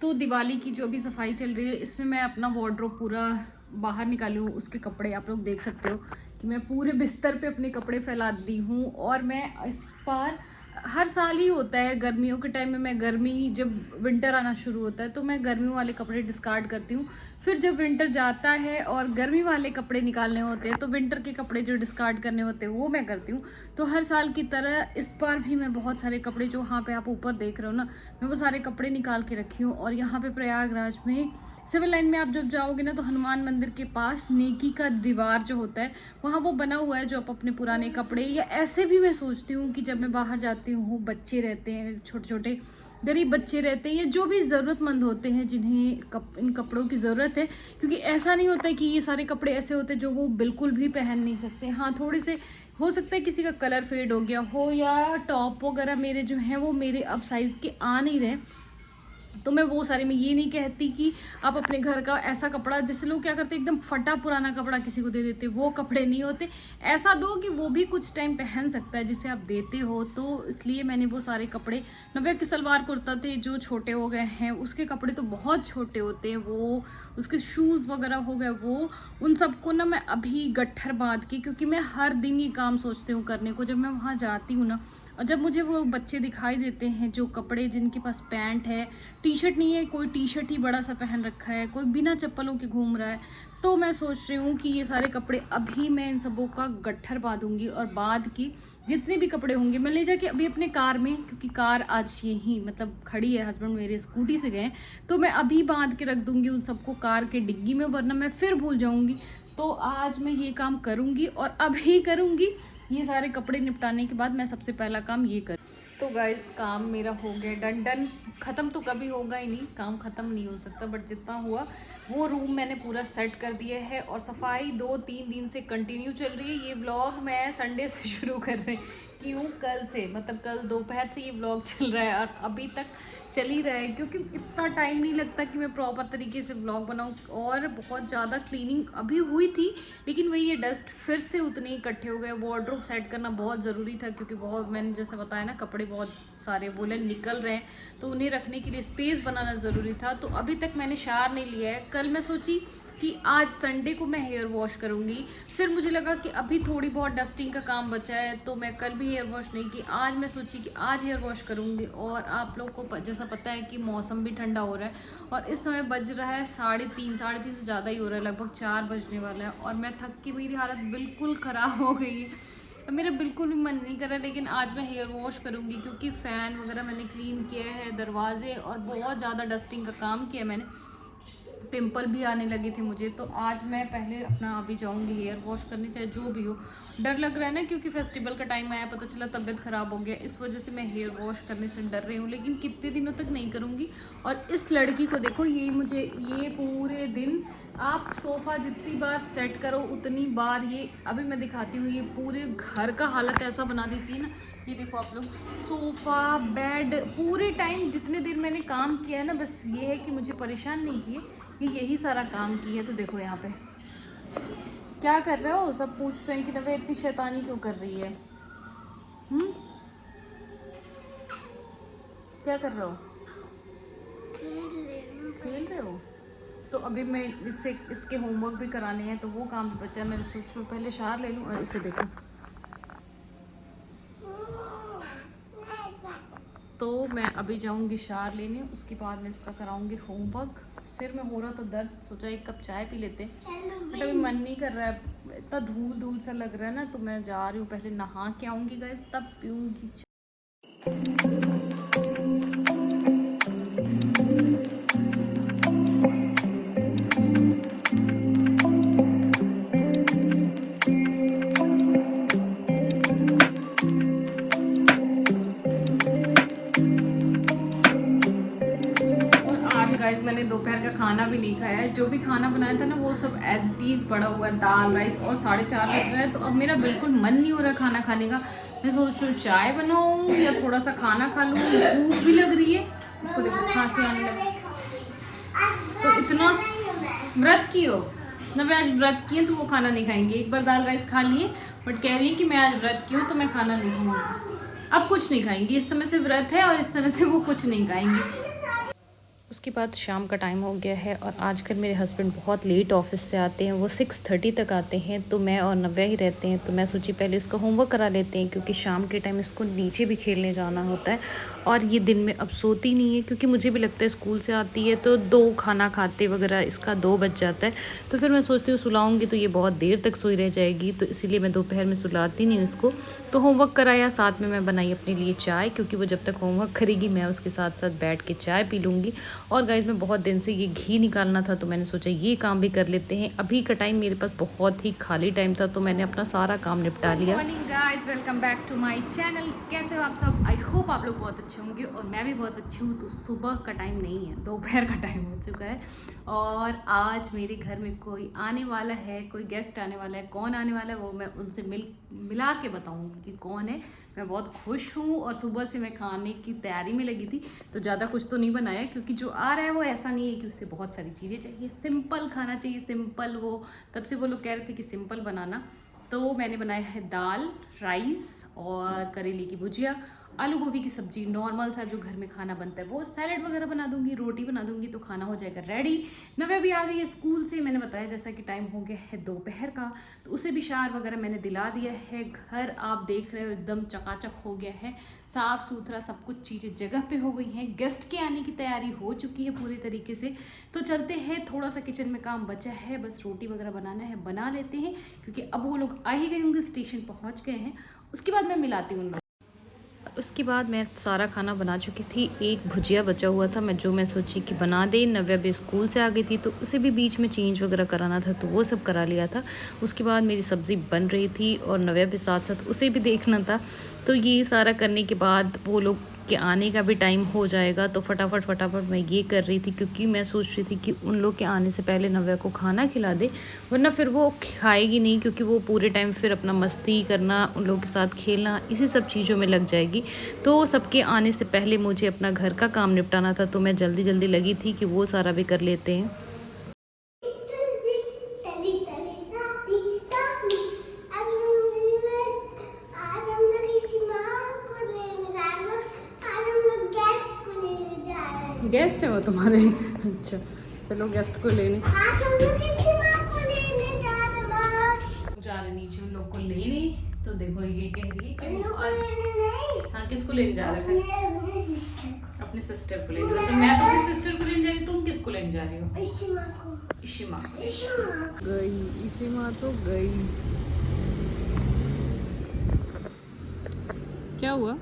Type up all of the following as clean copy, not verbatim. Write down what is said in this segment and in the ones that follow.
तो दिवाली की जो भी सफाई चल रही है इसमें मैं अपना वार्डरोब पूरा बाहर निकाली हूँ। उसके कपड़े आप लोग देख सकते हो कि मैं पूरे बिस्तर पे अपने कपड़े फैला दी हूँ। और मैं इस बार हर साल ही होता है गर्मियों के टाइम में, मैं गर्मी जब विंटर आना शुरू होता है तो मैं गर्मियों वाले कपड़े डिस्कार्ड करती हूँ। फिर जब विंटर जाता है और गर्मी वाले कपड़े निकालने होते हैं तो विंटर के कपड़े जो डिस्कार्ड करने होते हैं वो मैं करती हूँ। तो हर साल की तरह इस बार भी मैं बहुत सारे कपड़े जो वहाँ पे आप ऊपर देख रहे हो ना, मैं वो सारे कपड़े निकाल के रखी हूँ। और यहाँ पे प्रयागराज में सिविल लाइन में आप जब जाओगे ना तो हनुमान मंदिर के पास नेकी का दीवार जो होता है वहाँ वो बना हुआ है, जो आप अपने पुराने कपड़े या ऐसे भी मैं सोचती हूँ कि जब मैं बाहर जाती हूँ, बच्चे रहते हैं, छोटे छोटे गरीब बच्चे रहते हैं या जो भी ज़रूरतमंद होते हैं जिन्हें इन कपड़ों की ज़रूरत है, क्योंकि ऐसा नहीं होता कि ये सारे कपड़े ऐसे होते हैं जो वो बिल्कुल भी पहन नहीं सकते। हाँ, थोड़े से हो सकता है किसी का कलर फेड हो गया हो या टॉप वगैरह मेरे जो हैं वो मेरे अब साइज़ के आ नहीं रहे, तो मैं वो सारे, मैं ये नहीं कहती कि आप अपने घर का ऐसा कपड़ा, जैसे लोग क्या करते हैं एकदम फटा पुराना कपड़ा किसी को दे देते, वो कपड़े नहीं होते। ऐसा दो कि वो भी कुछ टाइम पहन सकता है जिसे आप देते हो। तो इसलिए मैंने वो सारे कपड़े, नव्या के सलवार कुर्ता थे जो छोटे हो गए हैं, उसके कपड़े तो बहुत छोटे होते हैं, वो उसके शूज़ वगैरह हो गए, वो उन सबको ना मैं अभी गट्ठर बांध के, क्योंकि मैं हर दिन ये काम सोचती हूँ करने को जब मैं वहाँ जाती हूँ ना। और जब मुझे वो बच्चे दिखाई देते हैं जो कपड़े, जिनके पास पैंट है, टी शर्ट नहीं है, कोई टी शर्ट ही बड़ा सा पहन रखा है, कोई बिना चप्पलों के घूम रहा है, तो मैं सोच रही हूँ कि ये सारे कपड़े अभी मैं इन सबों का गट्ठर बांधूंगी। और बाद की जितने भी कपड़े होंगे मैं ले जाके अभी अपने कार में, क्योंकि कार आज यहीं मतलब खड़ी है, हस्बैंड मेरे स्कूटी से गए, तो मैं अभी बांध के रख दूंगी उन सबको कार के डिग्गी में, वरना मैं फिर भूल जाऊंगी। तो आज मैं ये काम करूंगी और अभी करूंगी। ये सारे कपड़े निपटाने के बाद मैं सबसे पहला काम ये कर। तो गाइस काम मेरा हो गया डन। ख़त्म तो कभी होगा ही नहीं, काम ख़त्म नहीं हो सकता, बट जितना हुआ वो रूम मैंने पूरा सेट कर दिया है। और सफाई 2-3 दिन से कंटिन्यू चल रही है। ये व्लॉग मैं संडे से शुरू कर रही हूँ, कल से, मतलब कल दोपहर से ये व्लॉग चल रहा है और अभी तक चल ही रहा है, क्योंकि इतना टाइम नहीं लगता कि मैं प्रॉपर तरीके से व्लॉग बनाऊँ। और बहुत ज़्यादा क्लीनिंग अभी हुई थी, लेकिन वही ये डस्ट फिर से उतने ही इकट्ठे हो गए। वार्डरोब सेट करना बहुत ज़रूरी था, क्योंकि बहुत, मैंने जैसे बताया ना, कपड़े बहुत सारे वुलन निकल रहे हैं, तो उन्हें रखने के लिए स्पेस बनाना ज़रूरी था। तो अभी तक मैंने शावर नहीं लिया है। कल मैं सोची कि आज संडे को मैं हेयर वॉश करूँगी, फिर मुझे लगा कि अभी थोड़ी बहुत डस्टिंग का काम बचा है तो मैं कल भी हेयर वॉश नहीं की। आज मैं सोची कि आज हेयर वॉश करूँगी। और आप लोग को जैसा पता है कि मौसम भी ठंडा हो रहा है और इस समय बज रहा है 3:30 से ज़्यादा ही हो रहा है, लगभग 4 बजने वाला है। और मैं थक के, मेरी हालत बिल्कुल ख़राब हो गई है, मेरा बिल्कुल भी मन नहीं कर रहा, लेकिन आज मैं हेयर वॉश करूँगी, क्योंकि फ़ैन वगैरह मैंने क्लीन किया है, दरवाजे, और बहुत ज़्यादा डस्टिंग का काम किया मैंने, पिंपल भी आने लगे थे मुझे। तो आज मैं पहले अपना अभी जाऊंगी हेयर वॉश करने, चाहे जो भी हो। डर लग रहा है ना, क्योंकि फेस्टिवल का टाइम आया, पता चला तबीयत ख़राब हो गया, इस वजह से मैं हेयर वॉश करने से डर रही हूँ, लेकिन कितने दिनों तक नहीं करूँगी। और इस लड़की को देखो, ये मुझे, ये पूरे दिन, आप सोफ़ा जितनी बार सेट करो उतनी बार ये, अभी मैं दिखाती हूँ, ये पूरे घर का हालत ऐसा बना देती है ना। ये देखो आप लोग, सोफ़ा, बेड, पूरे टाइम जितने देर मैंने काम किया है ना, बस ये है कि मुझे परेशान नहीं किए, कि यही सारा काम की है। तो देखो यहाँ पे क्या कर रहे हो, सब पूछ रहे हैं कि नवे इतनी शैतानी क्यों कर रही है। क्या कर रहे हो, खेल रहे हो? तो अभी मैं इसके होमवर्क भी कराने हैं, तो वो काम भी बचा है। मैं सोच रही हूँ पहले शावर ले लूँ। और इसे देखो, तो मैं अभी जाऊंगी शावर लेने, उसके बाद मैं इसका कराऊंगी होमवर्क। सिर में हो रहा था दर्द, सोचा एक कप चाय पी लेते, बट अभी मन नहीं कर रहा है, इतना धूल धूल सा लग रहा है ना। तो मैं जा रही हूँ, पहले नहा के आऊँगी गाइस, तब पीऊँगी चाय। गाइस मैंने दोपहर का खाना भी नहीं खाया है, जो भी खाना बनाया था ना वो सब एज इट इज पड़ा हुआ है, दाल राइस। और 4:30 बज रहा है, तो अब मेरा बिल्कुल मन नहीं हो रहा खाना खाने का। मैं सोच रही हूँ चाय बनाऊँ या थोड़ा सा खाना खा लूँ, भूख भी लग रही है। इसको देखो खांसी आने लगी, तो इतना व्रत की हो ना, मैं आज व्रत की है तो वो खाना नहीं खाएंगे। एक बार दाल राइस खा लिए, बट कह रही है कि मैं आज व्रत की हूँ तो मैं खाना नहीं खाऊंगी, अब कुछ नहीं खाएंगी। इस समय से व्रत है और इस समय से वो कुछ नहीं खाएंगी। उसके बाद शाम का टाइम हो गया है और आजकल मेरे हस्बैंड बहुत लेट ऑफिस से आते हैं, वो 6:30 तक आते हैं। तो मैं और नव्या ही रहते हैं, तो मैं सोची पहले इसका होमवर्क करा लेते हैं, क्योंकि शाम के टाइम इसको नीचे भी खेलने जाना होता है और ये दिन में अब सोती नहीं है, क्योंकि मुझे भी लगता है स्कूल से आती है तो 2 खाना खाते वगैरह इसका 2 बज जाता है। तो फिर मैं सोचती हूँ सुलाऊँगी तो ये बहुत देर तक सोई रह जाएगी, तो इसीलिए मैं दोपहर में सुलाती नहीं उसको। तो होमवर्क कराया, साथ में मैं बनाई अपने लिए चाय, क्योंकि वो जब तक होमवर्क करेगी मैं उसके साथ साथ बैठ के चाय पी लूँगी। और गाइस मैं बहुत दिन से ये घी निकालना था, तो मैंने सोचा ये काम भी कर लेते हैं। अभी का टाइम मेरे पास बहुत ही खाली टाइम था, तो मैंने अपना सारा काम निपटा लिया। Morning guys, welcome back to my channel. कैसे हो आप सब? आई होप आप लोग बहुत अच्छे होंगे और मैं भी बहुत अच्छी हूँ। तो सुबह का टाइम नहीं है, दोपहर का टाइम हो चुका है और आज मेरे घर में कोई आने वाला है, कोई गेस्ट आने वाला है। कौन आने वाला है वो मैं उनसे मिला के बताऊँगी कि कौन है। मैं बहुत खुश हूँ और सुबह से मैं खाने की तैयारी में लगी थी, तो ज़्यादा कुछ तो नहीं बनाया, क्योंकि जो आ रहा है वो ऐसा नहीं है कि उससे बहुत सारी चीज़ें चाहिए। सिंपल खाना चाहिए, सिंपल। वो तब से वो लोग कह रहे थे कि सिंपल बनाना, तो मैंने बनाया है दाल, राइस और करेले की भुजिया, आलू गोभी की सब्जी, नॉर्मल सा जो घर में खाना बनता है वो। सैलेड वगैरह बना दूंगी, रोटी बना दूंगी, तो खाना हो जाएगा रेडी। नव्या भी आ गई है स्कूल से, मैंने बताया जैसा कि टाइम हो गया है दोपहर का, तो उसे भी शार वगैरह मैंने दिला दिया है। घर आप देख रहे हो एकदम चकाचक हो गया है, साफ़ सुथरा, सब कुछ चीज़ें जगह पे हो गई हैं। गेस्ट के आने की तैयारी हो चुकी है पूरी तरीके से। तो चलते हैं, थोड़ा सा किचन में काम बचा है, बस रोटी वगैरह बनाना है, बना लेते हैं, क्योंकि अब वो लोग आ ही गए होंगे, स्टेशन पहुँच गए हैं। उसके बाद मैं मिलाती हूँ उन लोग। उसके बाद मैं सारा खाना बना चुकी थी। एक भुजिया बचा हुआ था, मैं सोची कि बना दे। नव्या भी स्कूल से आ गई थी, तो उसे भी बीच में चेंज वगैरह कराना था, तो वो सब करा लिया था। उसके बाद मेरी सब्ज़ी बन रही थी और नव्या भी साथ साथ उसे भी देखना था। तो ये सारा करने के बाद वो लोग के आने का भी टाइम हो जाएगा, तो फटाफट मैं ये कर रही थी, क्योंकि मैं सोच रही थी कि उन लोग के आने से पहले नव्या को खाना खिला दे, वरना फिर वो खाएगी नहीं, क्योंकि वो पूरे टाइम फिर अपना मस्ती करना, उन लोगों के साथ खेलना, इसी सब चीज़ों में लग जाएगी। तो सबके आने से पहले मुझे अपना घर का काम निपटाना था, तो मैं जल्दी जल्दी लगी थी कि वो सारा भी कर लेते हैं। गेस्ट है वो तुम्हारे? अच्छा चलो, गेस्ट को लेने जा रहे नीचे उन लोग को लेने। तो देखो ये कह रही है कि हाँ, किसको लेने जा रहे हैं? अपने सिस्टर को लेने। तो मैं तो अपनी सिस्टर को लेने जा रही हूँ, तुम किसको लेने जा रही हो? इशिमा गई, इशिमा तो गई। क्या हुआ?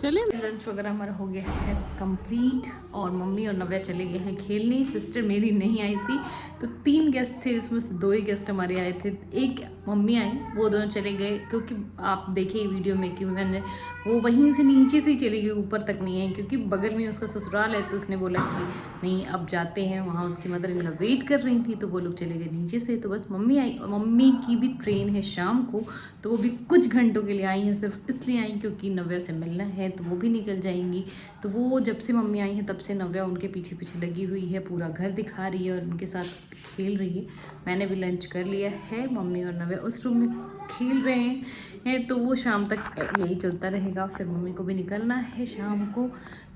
चले। लंच वगैरह हमारा हो गया है कंप्लीट और मम्मी और नव्या चले गए हैं खेलने। सिस्टर मेरी नहीं आई थी, तो 3 गेस्ट थे, उसमें से 2 ही गेस्ट हमारे आए थे। एक मम्मी आई, वो दोनों चले गए, क्योंकि आप देखिए वीडियो में कि मैंने वो वहीं से नीचे से ही चली गई, ऊपर तक नहीं आई, क्योंकि बगल में उसका ससुराल है। तो उसने बोला कि नहीं अब जाते हैं, वहाँ उसकी मदर इन लोग वेट कर रही थी, तो वो लोग चले गए नीचे से। तो बस मम्मी आई, और मम्मी की भी ट्रेन है शाम को, तो वो भी कुछ घंटों के लिए आई हैं, सिर्फ इसलिए आई क्योंकि नव्या से मिलना है, तो वो भी निकल जाएंगी। तो वो जब से मम्मी आई हैं तब से नव्या उनके पीछे पीछे लगी हुई है, पूरा घर दिखा रही है और उनके साथ खेल रही है। मैंने भी लंच कर लिया है, मम्मी और नव्या उस रूम में खेल रहे हैं, तो वो शाम तक यही चलता रहेगा। फिर मम्मी को भी निकलना है शाम को,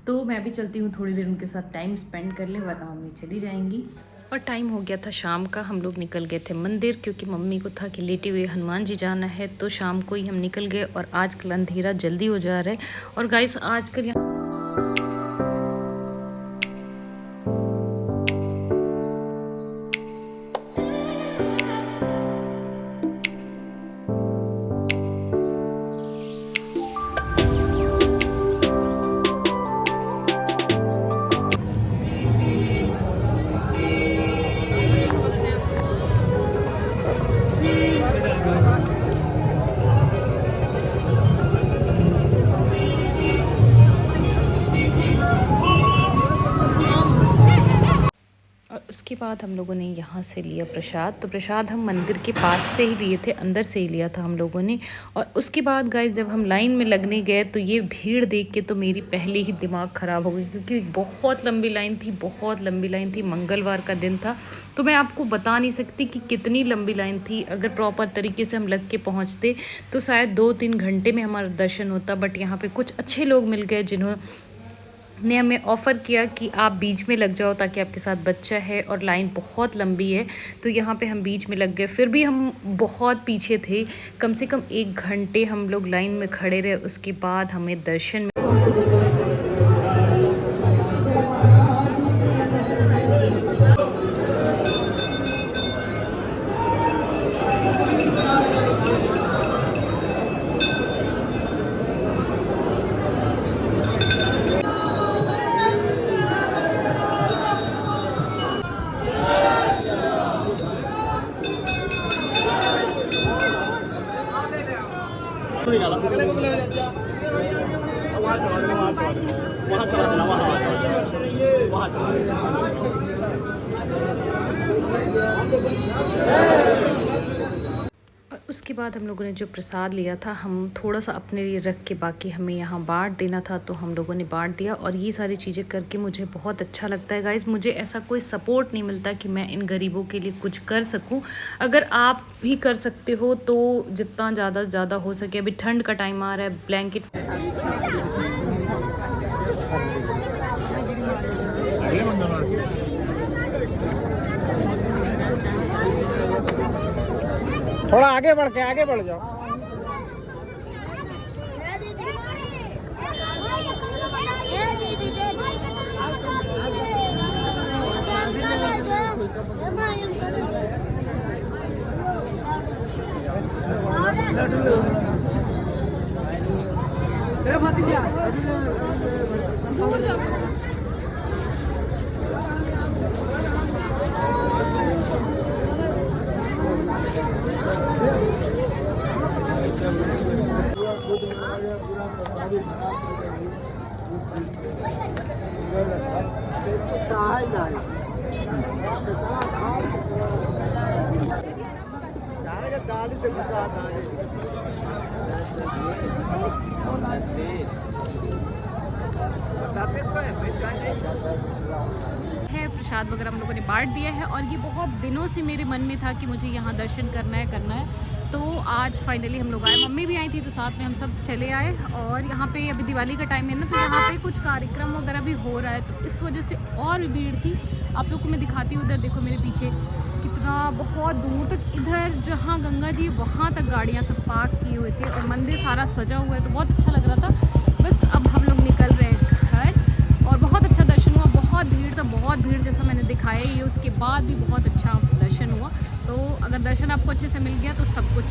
तो मैं भी चलती हूँ, थोड़ी देर उनके साथ टाइम स्पेंड कर ले, वरना मम्मी चली जाएंगी। और टाइम हो गया था शाम का, हम लोग निकल गए थे मंदिर, क्योंकि मम्मी को था कि लेटे हुए हनुमान जी जाना है, तो शाम को ही हम निकल गए। और आजकल अंधेरा जल्दी हो जा रहा है। और गाइस आजकल यहाँ उसके बाद हम लोगों ने यहाँ से लिया प्रसाद। तो प्रसाद हम मंदिर के पास से ही लिए थे, अंदर से ही लिया था हम लोगों ने। और उसके बाद गाइस जब हम लाइन में लगने गए, तो ये भीड़ देख के तो मेरी पहले ही दिमाग ख़राब हो गई, क्योंकि बहुत लंबी लाइन थी, बहुत लंबी लाइन थी। मंगलवार का दिन था, तो मैं आपको बता नहीं सकती कि कितनी लंबी लाइन थी। अगर प्रॉपर तरीके से हम लग के पहुँचते तो शायद 2-3 घंटे में हमारा दर्शन होता। बट यहाँ पर कुछ अच्छे लोग मिल गए ने हमें ऑफ़र किया कि आप बीच में लग जाओ ताकि आपके साथ बच्चा है और लाइन बहुत लंबी है। तो यहाँ पे हम बीच में लग गए, फिर भी हम बहुत पीछे थे, कम से कम 1 घंटे हम लोग लाइन में खड़े रहे। उसके बाद हमें दर्शन उसके बाद हम लोगों ने जो प्रसाद लिया था, हम थोड़ा सा अपने लिए रख के बाकी हमें यहाँ बांट देना था, तो हम लोगों ने बांट दिया। और ये सारी चीज़ें करके मुझे बहुत अच्छा लगता है गाइज़। मुझे ऐसा कोई सपोर्ट नहीं मिलता कि मैं इन गरीबों के लिए कुछ कर सकूं। अगर आप भी कर सकते हो तो जितना ज़्यादा से ज़्यादा हो सके। अभी ठंड का टाइम आ रहा है, ब्लैंकेट थोड़ा आगे बढ़ के आगे बढ़ जाओ। है प्रसाद वगैरह हम लोगों ने बांट दिया है। और ये बहुत दिनों से मेरे मन में था कि मुझे यहाँ दर्शन करना है। तो आज फाइनली हम लोग आए, मम्मी भी आई थी तो साथ में हम सब चले आए। और यहाँ पे अभी दिवाली का टाइम है ना, तो यहाँ पे कुछ कार्यक्रम वगैरह भी हो रहा है, तो इस वजह से और भीड़ थी। आप लोग को मैं दिखाती हूँ, उधर देखो मेरे पीछे कितना, बहुत दूर तक, इधर जहाँ गंगा जी वहाँ तक गाड़ियाँ सब पार्क किए हुए थे और मंदिर सारा सजा हुआ है, तो बहुत अच्छा लग रहा था। बस अब हम लोग निकल रहे हैं घर, और बहुत अच्छा दर्शन हुआ। बहुत भीड़ था, बहुत भीड़ जैसा मैंने दिखाया ही, उसके बाद भी बहुत अच्छा दर्शन हुआ। तो अगर दर्शन आपको अच्छे से मिल गया तो सब कुछ।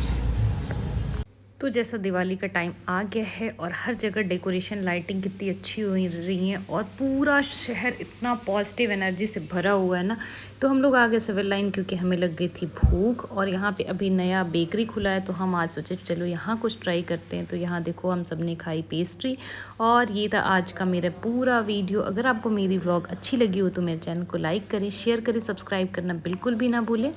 तो जैसा दिवाली का टाइम आ गया है और हर जगह डेकोरेशन, लाइटिंग कितनी अच्छी हो रही है और पूरा शहर इतना पॉजिटिव एनर्जी से भरा हुआ है ना। तो हम लोग आ गए सिविल लाइन, क्योंकि हमें लग गई थी भूख। और यहाँ पे अभी नया बेकरी खुला है, तो हम आज सोचे चलो यहाँ कुछ ट्राई करते हैं। तो यहाँ देखो हम सब ने खाई पेस्ट्री। और ये था आज का मेरा पूरा वीडियो। अगर आपको मेरी व्लॉग अच्छी लगी हो तो मेरे चैनल को लाइक करें, शेयर करें, सब्सक्राइब करना बिल्कुल भी ना भूलें।